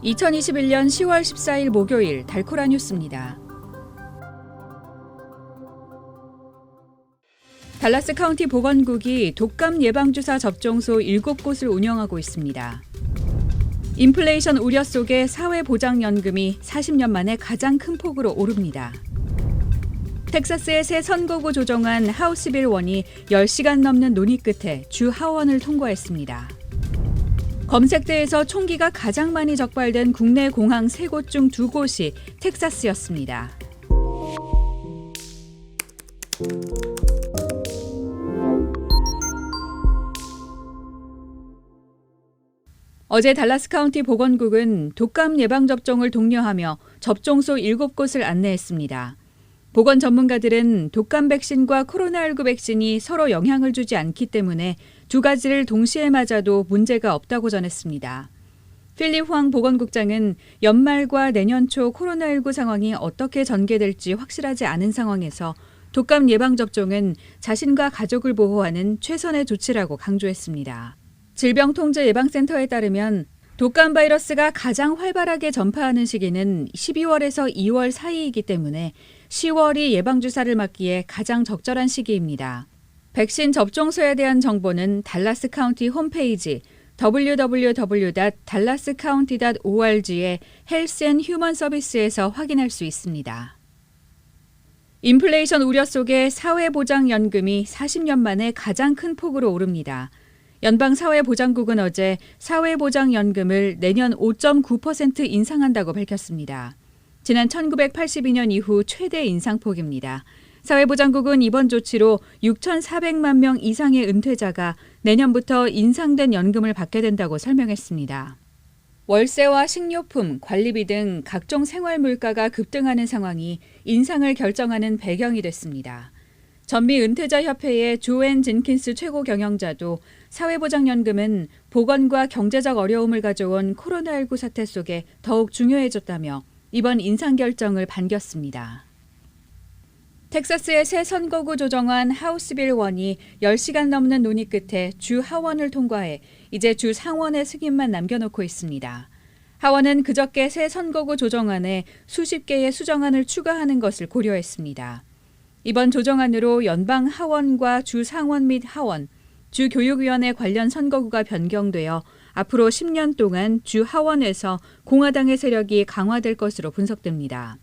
2021년 10월 14일 목요일 달코라 뉴스입니다. 달라스 카운티 보건국이 독감 예방주사 접종소 7곳을 운영하고 있습니다. 인플레이션 우려 속에 사회보장연금이 40년 만에 가장 큰 폭으로 오릅니다. 텍사스의 새 선거구 조정안 하우스 빌 1이 10시간 넘는 논의 끝에 주 하원을 통과했습니다. 검색대에서 총기가 가장 많이 적발된 국내 공항 3곳 중 2곳이 텍사스였습니다. 어제 달라스 카운티 보건국은 독감 예방접종을 독려하며 접종소 7곳을 안내했습니다. 보건 전문가들은 독감 백신과 코로나19 백신이 서로 영향을 주지 않기 때문에 두 가지를 동시에 맞아도 문제가 없다고 전했습니다. 필립 황 보건국장은 연말과 내년 초 코로나19 상황이 어떻게 전개될지 확실하지 않은 상황에서 독감 예방접종은 자신과 가족을 보호하는 최선의 조치라고 강조했습니다. 질병통제예방센터에 따르면 독감 바이러스가 가장 활발하게 전파하는 시기는 12월에서 2월 사이이기 때문에 10월이 예방주사를 맞기에 가장 적절한 시기입니다. 백신 접종소에 대한 정보는 달라스 카운티 홈페이지 www.dallascounty.org의 헬스 앤 휴먼 서비스에서 확인할 수 있습니다. 인플레이션 우려 속에 사회보장연금이 40년 만에 가장 큰 폭으로 오릅니다. 연방사회보장국은 어제 사회보장연금을 내년 5.9% 인상한다고 밝혔습니다. 지난 1982년 이후 최대 인상폭입니다. 사회보장국은 이번 조치로 6,400만 명 이상의 은퇴자가 내년부터 인상된 연금을 받게 된다고 설명했습니다. 월세와 식료품, 관리비 등 각종 생활 물가가 급등하는 상황이 인상을 결정하는 배경이 됐습니다. 전미 은퇴자협회의 조앤 진킨스 최고 경영자도 사회보장연금은 보건과 경제적 어려움을 가져온 코로나19 사태 속에 더욱 중요해졌다며 이번 인상 결정을 반겼습니다. 텍사스의 새 선거구 조정안 하우스 빌 1이 10시간 넘는 논의 끝에 주 하원을 통과해 이제 주 상원의 승인만 남겨놓고 있습니다. 하원은 그저께 새 선거구 조정안에 수십 개의 수정안을 추가하는 것을 고려했습니다. 이번 조정안으로 연방 하원과 주 상원 및 하원, 주 교육위원회 관련 선거구가 변경되어 앞으로 10년 동안 주 하원에서 공화당의 세력이 강화될 것으로 분석됩니다.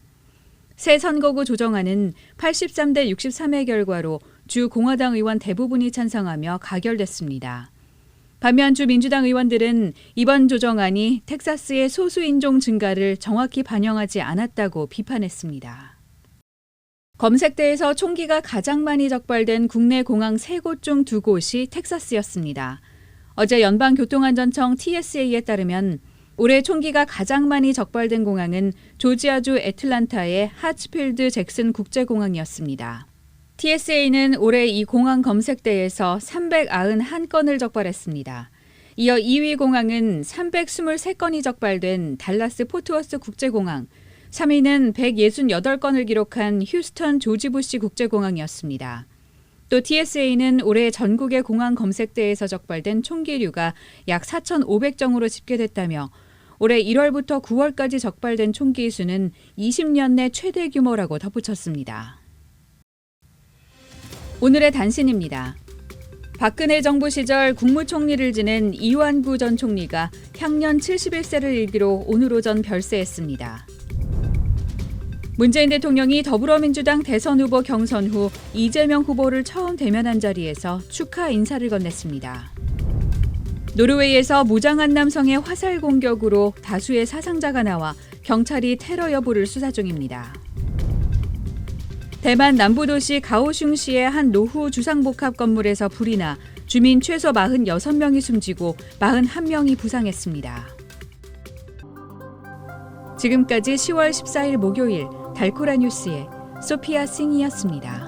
새 선거구 조정안은 83대 63의 결과로 주 공화당 의원 대부분이 찬성하며 가결됐습니다. 반면 주 민주당 의원들은 이번 조정안이 텍사스의 소수인종 증가를 정확히 반영하지 않았다고 비판했습니다. 검색대에서 총기가 가장 많이 적발된 국내 공항 3곳 중 2곳이 텍사스였습니다. 어제 연방교통안전청 TSA에 따르면 올해 총기가 가장 많이 적발된 공항은 조지아주 애틀란타의 하츠필드 잭슨 국제공항이었습니다. TSA는 올해 이 공항 검색대에서 391건을 적발했습니다. 이어 2위 공항은 323건이 적발된 달라스 포트워스 국제공항, 3위는 168건을 기록한 휴스턴 조지 부시 국제공항이었습니다. 또 TSA는 올해 전국의 공항 검색대에서 적발된 총기류가 약 4,500정으로 집계됐다며 올해 1월부터 9월까지 적발된 총기 수는 20년 내 최대 규모라고 덧붙였습니다. 오늘의 단신입니다. 박근혜 정부 시절 국무총리를 지낸 이완구 전 총리가 향년 71세를 일기로 오늘 오전 별세했습니다. 문재인 대통령이 더불어민주당 대선 후보 경선 후 이재명 후보를 처음 대면한 자리에서 축하 인사를 건넸습니다. 노르웨이에서 무장한 남성의 화살 공격으로 다수의 사상자가 나와 경찰이 테러 여부를 수사 중입니다. 대만 남부도시 가오슝시의 한 노후 주상복합 건물에서 불이 나 주민 최소 46명이 숨지고 41명이 부상했습니다. 지금까지 10월 14일 목요일 달코라 뉴스의 소피아 싱이었습니다.